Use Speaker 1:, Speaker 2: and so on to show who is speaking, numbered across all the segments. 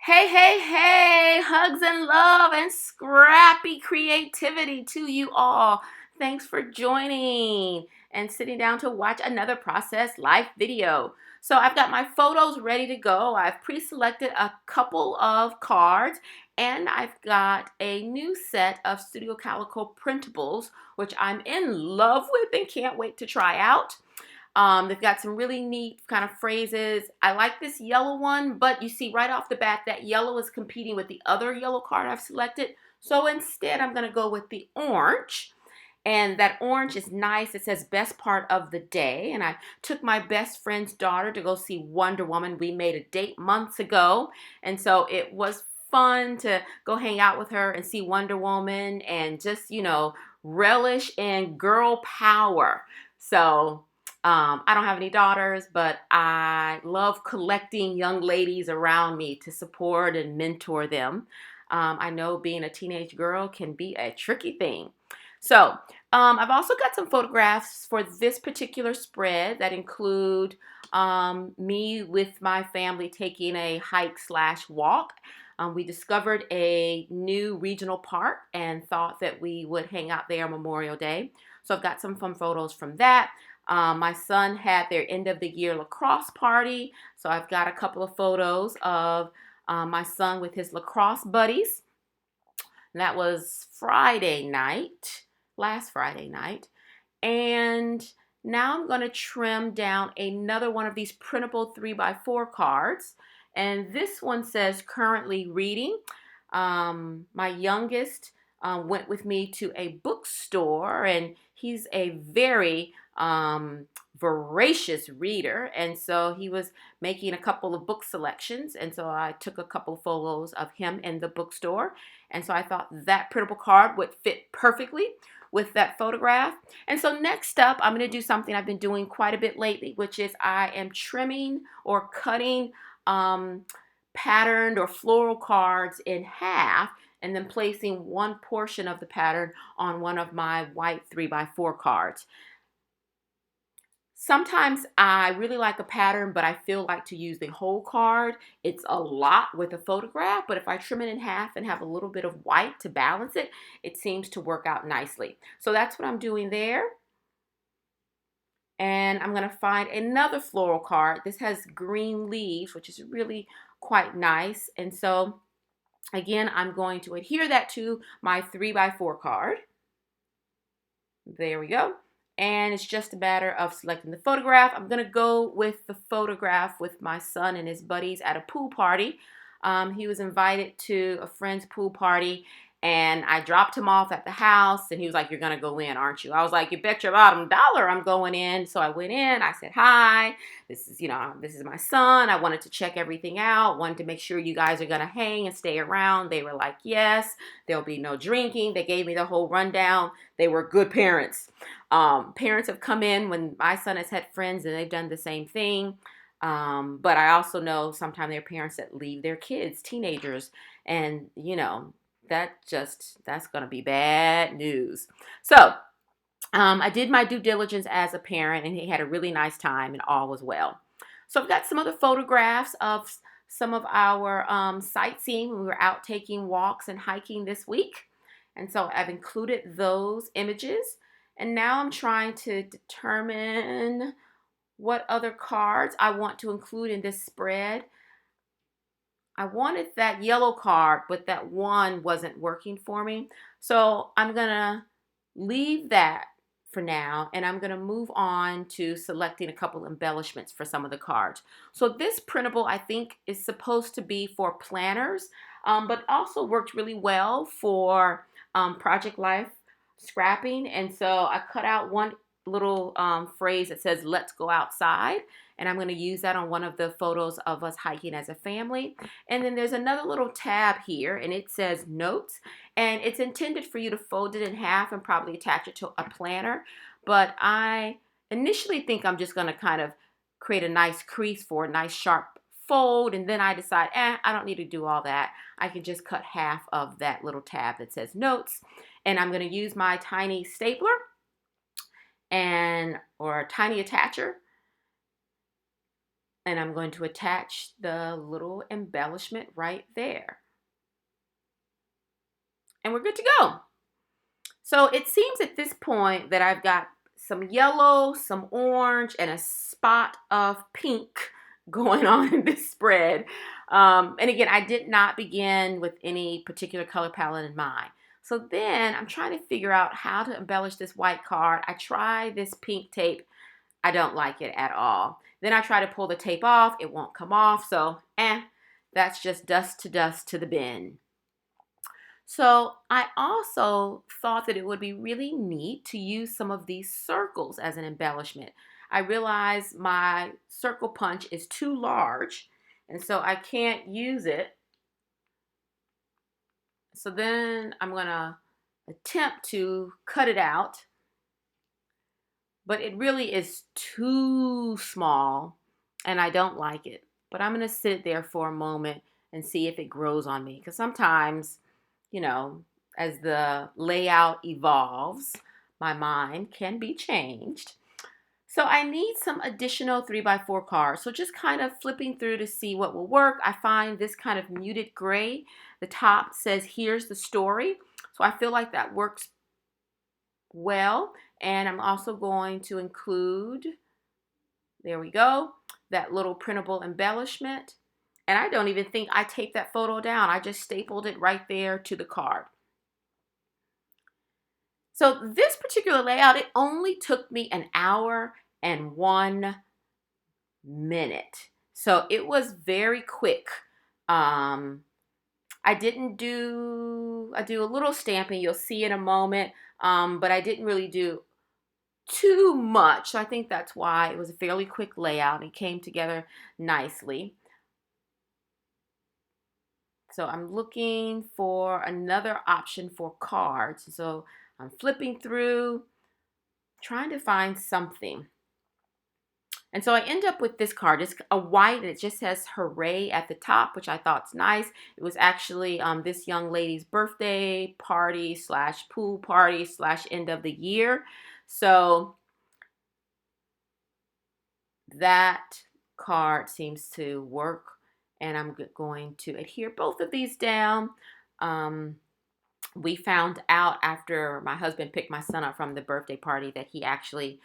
Speaker 1: Hey, hey, hey, hugs and love and scrappy creativity to you all. Thanks for joining and sitting down to watch another Process Life video. So I've got my photos ready to go. I've pre-selected a couple of cards and I've got a new set of Studio Calico printables, which I'm in love with and can't wait to try out. They've got some really neat kind of phrases. I like this yellow one, but you see right off the bat that yellow is competing with the other yellow card I've selected. So instead, I'm going to go with the orange. And that orange is nice. It says best part of the day. And I took my best friend's daughter to go see Wonder Woman. We made a date months ago. And so it was fun to go hang out with her and see Wonder Woman and just, relish in girl power. So I don't have any daughters, but I love collecting young ladies around me to support and mentor them. I know being a teenage girl can be a tricky thing. So I've also got some photographs for this particular spread that include me with my family taking a hike slash walk. We discovered a new regional park and thought that we would hang out there on Memorial Day. So I've got some fun photos from that. My son had their end of the year lacrosse party. So I've got a couple of photos of my son with his lacrosse buddies. And that was Friday night, last Friday night. And now I'm going to trim down another one of these printable 3x4 cards. And this one says currently reading. My youngest went with me to a bookstore, and he's a very voracious reader. And so he was making a couple of book selections. And so I took a couple of photos of him in the bookstore. And so I thought that printable card would fit perfectly with that photograph. And so next up, I'm going to do something I've been doing quite a bit lately, which is I am trimming or cutting patterned or floral cards in half and then placing one portion of the pattern on one of my white 3x4 cards. Sometimes I really like a pattern, but I feel like to use the whole card. It's a lot with a photograph, but if I trim it in half and have a little bit of white to balance it, it seems to work out nicely. So that's what I'm doing there. And I'm going to find another floral card. This has green leaves, which is really quite nice. And so, again, I'm going to adhere that to my 3x4 card. There we go. And it's just a matter of selecting the photograph. I'm going to go with the photograph with my son and his buddies at a pool party. He was invited to a friend's pool party, and I dropped him off at the house, and he was like, "You're going to go in, aren't you?" I was like, "You bet your bottom dollar I'm going in." So I went in. I said, "Hi, this is my son. I wanted to check everything out. Wanted to make sure you guys are going to hang and stay around." They were like, "Yes, there'll be no drinking." They gave me the whole rundown. They were good parents. Parents have come in when my son has had friends and they've done the same thing. But I also know sometimes there are parents that leave their kids, teenagers, and that's going to be bad news. So I did my due diligence as a parent, and he had a really nice time, and all was well. So I've got some other photographs of some of our sightseeing when we were out taking walks and hiking this week. And so I've included those images. And now I'm trying to determine what other cards I want to include in this spread. I wanted that yellow card, but that one wasn't working for me. So I'm going to leave that for now, and I'm going to move on to selecting a couple embellishments for some of the cards. So this printable, I think, is supposed to be for planners, but also worked really well for Project Life scrapping. And so I cut out one little phrase that says, "Let's go outside." And I'm going to use that on one of the photos of us hiking as a family. And then there's another little tab here, and it says notes. And it's intended for you to fold it in half and probably attach it to a planner. But I initially think I'm just going to kind of create a nice crease for a nice sharp fold. And then I decide, I don't need to do all that. I can just cut half of that little tab that says notes. And I'm going to use my tiny stapler or a tiny attacher. And I'm going to attach the little embellishment right there. And we're good to go. So it seems at this point that I've got some yellow, some orange, and a spot of pink going on in this spread. And again, I did not begin with any particular color palette in mind. So then I'm trying to figure out how to embellish this white card. I try this pink tape. I don't like it at all. Then I try to pull the tape off. It won't come off. So, that's just dust to the bin. So I also thought that it would be really neat to use some of these circles as an embellishment. I realized my circle punch is too large, and so I can't use it. So then I'm going to attempt to cut it out, but it really is too small, and I don't like it. But I'm going to sit it there for a moment and see if it grows on me, because sometimes, you know, as the layout evolves, my mind can be changed. So I need some additional 3x4 cards. So just kind of flipping through to see what will work. I find this kind of muted gray. The top says, "Here's the story." So I feel like that works well. And I'm also going to include, there we go, that little printable embellishment. And I don't even think I taped that photo down. I just stapled it right there to the card. So this particular layout, it only took me an hour and 1 minute. So it was very quick. I do a little stamping, you'll see in a moment, but I didn't really do too much. So I think that's why it was a fairly quick layout. It came together nicely. So I'm looking for another option for cards. So I'm flipping through, trying to find something. And so I end up with this card. It's a white, and it just says "Hooray" at the top, which I thought's nice. It was actually this young lady's birthday party / pool party / end of the year. So that card seems to work, and I'm going to adhere both of these down. We found out after my husband picked my son up from the birthday party that he actually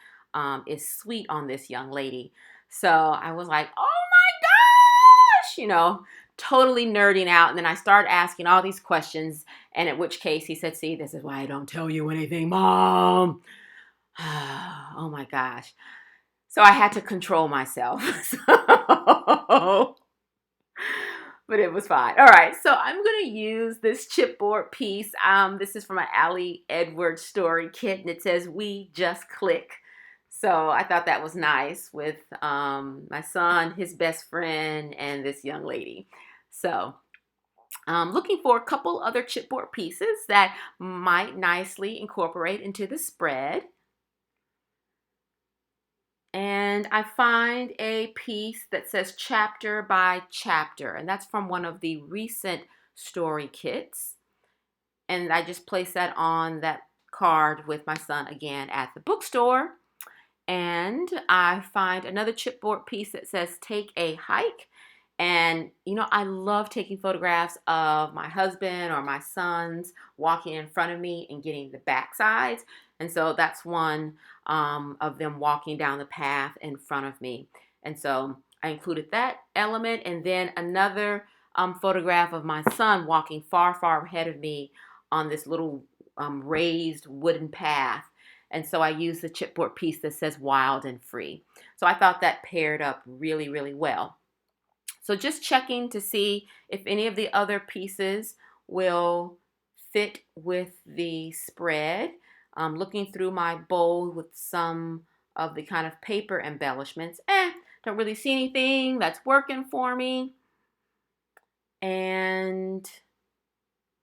Speaker 1: is sweet on this young lady. So I was like, oh my gosh, totally nerding out. And then I started asking all these questions, and at which case he said, "See, this is why I don't tell you anything, Mom." Oh my gosh. So I had to control myself. But it was fine. All right, so I'm going to use this chipboard piece. This is from an Ali Edwards story kit, and it says, "We just click." So I thought that was nice with my son, his best friend, and this young lady. So looking for a couple other chipboard pieces that might nicely incorporate into the spread. And I find a piece that says "Chapter by Chapter," and that's from one of the recent story kits. And I just place that on that card with my son again at the bookstore. And I find another chipboard piece that says "Take a Hike." And, I love taking photographs of my husband or my sons walking in front of me and getting the back sides. And so that's one of them walking down the path in front of me. And so I included that element, and then another photograph of my son walking far, far ahead of me on this little raised wooden path. And so I used the chipboard piece that says "Wild and Free." So I thought that paired up really, really well. So just checking to see if any of the other pieces will fit with the spread. Looking through my bowl with some of the kind of paper embellishments. Don't really see anything that's working for me. And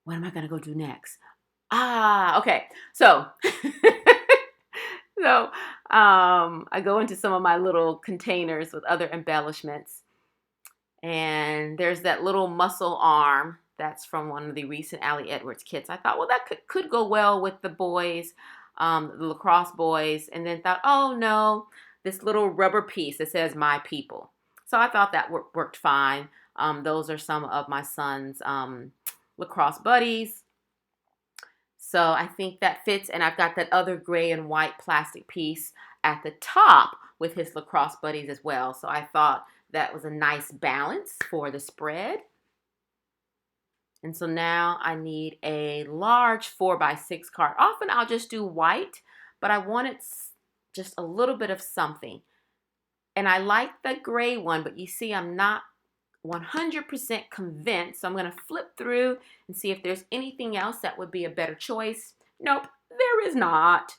Speaker 1: what am I going to go do next? Okay. So, I go into some of my little containers with other embellishments. And there's that little muscle arm that's from one of the recent Ali Edwards kits. I thought, well, that could go well with the boys, the lacrosse boys. And then thought, oh no, this little rubber piece that says "My People." So I thought that worked fine. Those are some of my son's lacrosse buddies. So I think that fits. And I've got that other gray and white plastic piece at the top with his lacrosse buddies as well. So I thought that was a nice balance for the spread. And so now I need a large 4x6 card. Often I'll just do white, but I wanted just a little bit of something. And I like the gray one, but you see I'm not 100% convinced. So I'm going to flip through and see if there's anything else that would be a better choice. Nope, there is not.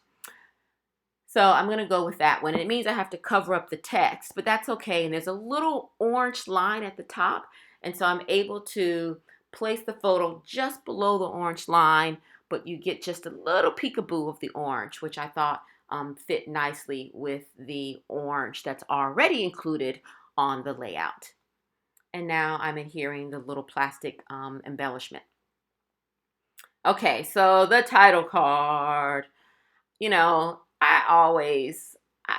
Speaker 1: So I'm going to go with that one. It means I have to cover up the text, but that's okay. And there's a little orange line at the top. And so I'm able to place the photo just below the orange line, but you get just a little peekaboo of the orange, which I thought fit nicely with the orange that's already included on the layout. And now I'm adhering the little plastic embellishment. Okay, so the title card. You know, I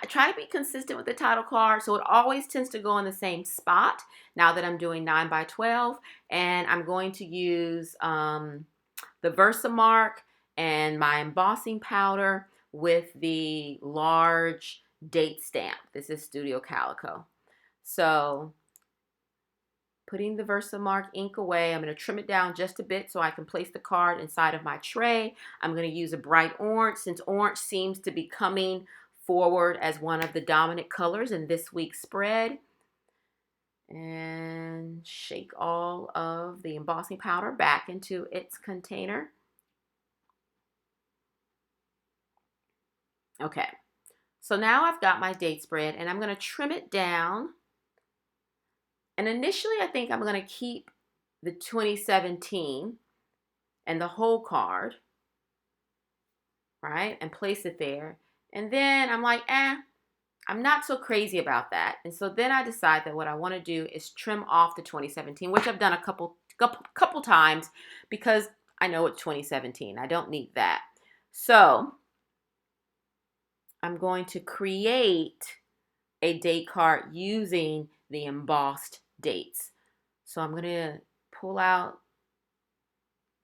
Speaker 1: try to be consistent with the title card, so it always tends to go in the same spot now that I'm doing 9x12, and I'm going to use the Versamark and my embossing powder with the large date stamp. This is Studio Calico. So putting the Versamark ink away, I'm going to trim it down just a bit so I can place the card inside of my tray. I'm going to use a bright orange since orange seems to be coming forward as one of the dominant colors in this week's spread. And shake all of the embossing powder back into its container. Okay, so now I've got my date spread and I'm going to trim it down. And initially, I think I'm going to keep the 2017 and the whole card, right? And place it there. And then I'm like, I'm not so crazy about that. And so then I decide that what I want to do is trim off the 2017, which I've done a couple times because I know it's 2017. I don't need that. So I'm going to create a date card using the embossed dates. So I'm going to pull out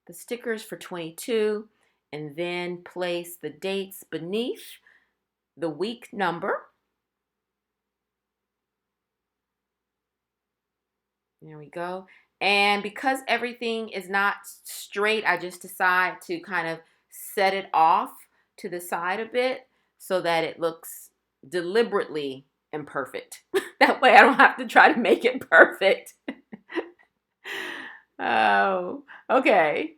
Speaker 1: the stickers for 22 and then place the dates beneath the week number. There we go. And because everything is not straight, I just decide to kind of set it off to the side a bit so that it looks deliberately imperfect. That way I don't have to try to make it perfect. Oh, okay.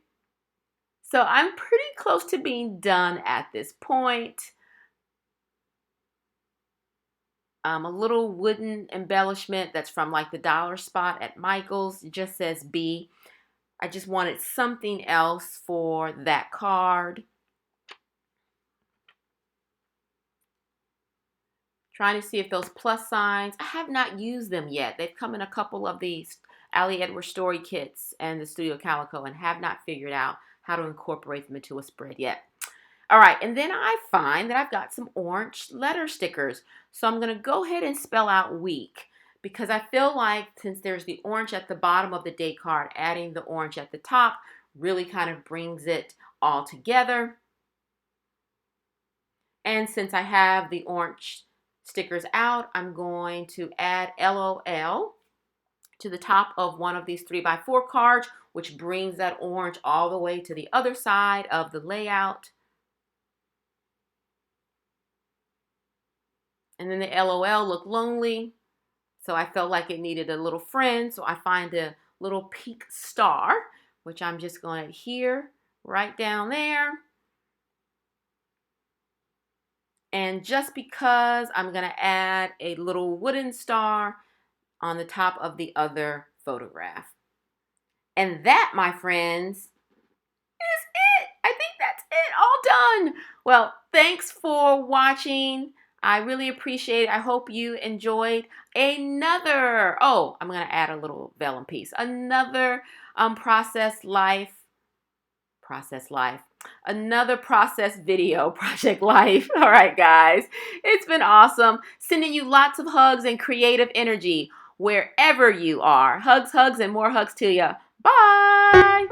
Speaker 1: So I'm pretty close to being done at this point. A little wooden embellishment that's from like the dollar spot at Michael's. It just says B. I just wanted something else for that card. Trying to see if those plus signs, I have not used them yet. They've come in a couple of these Ali Edwards story kits and the Studio Calico and have not figured out how to incorporate them into a spread yet. All right, and then I find that I've got some orange letter stickers. So I'm going to go ahead and spell out week because I feel like since there's the orange at the bottom of the date card, adding the orange at the top really kind of brings it all together. And since I have the orange stickers out, I'm going to add LOL to the top of one of these 3x4 cards, which brings that orange all the way to the other side of the layout. And then the LOL looked lonely, so I felt like it needed a little friend, so I find a little pink star, which I'm just going to adhere right down there. And just because I'm going to add a little wooden star on the top of the other photograph. And that, my friends, is it. I think that's it. All done. Well, thanks for watching. I really appreciate it. I hope you enjoyed another, I'm going to add a little vellum piece. Another another process video, Project Life. All right, guys. It's been awesome. Sending you lots of hugs and creative energy. wherever you are. Hugs, hugs, and more hugs to you. Bye.